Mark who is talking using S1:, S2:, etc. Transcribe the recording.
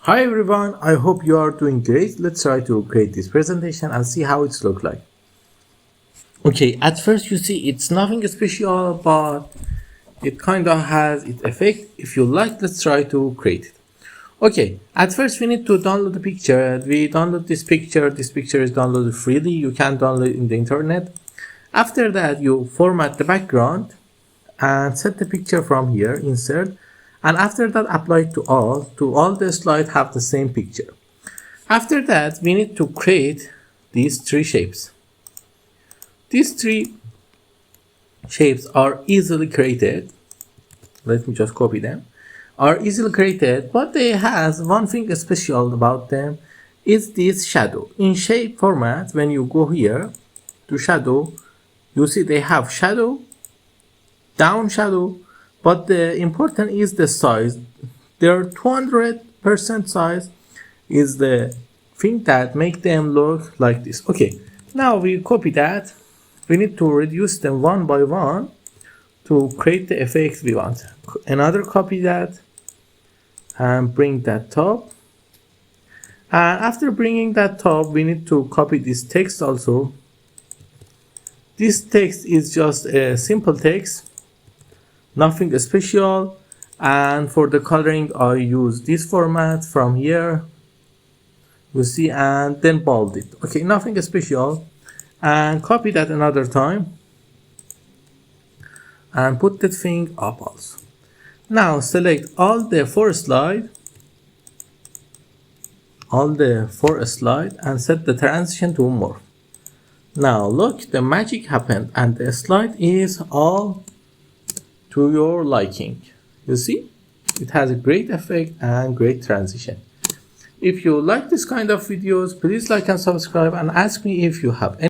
S1: Hi everyone, I hope you are doing great. Let's try to create this presentation and see how it's look like. Okay, at first you see it's nothing special, but it kind of has its effect. If you like, let's try to create it. Okay, at first we need to download the picture. We download this picture. This picture is downloaded freely. You can download it in the internet. After that, you format the background and set the picture from here, insert, and after that apply it to all the slides have the same picture. After that, we need to create these three shapes. These three shapes are easily created. Let me just copy them. Are easily created, but they has one thing special about them is this shadow. In shape format, when you go here to shadow, you see they have shadow, down shadow, but the important is the size. Their 200% size is the thing that make them look like this. Okay, now we copy that. We need to reduce them one by one to create the effect we want. Another copy that and bring that top. And after bringing that top, we need to copy this text also. This text is just a simple text, nothing special. And for the coloring, I use this format from here. You see, and then bold it. Okay, nothing special. And copy that another time. And put the thing up also. Now select all the four slides and set the transition to morph. Now look, the magic happened and the slide is all to your liking. You see, it has a great effect and great transition. If you like this kind of videos, please like and subscribe and ask me if you have any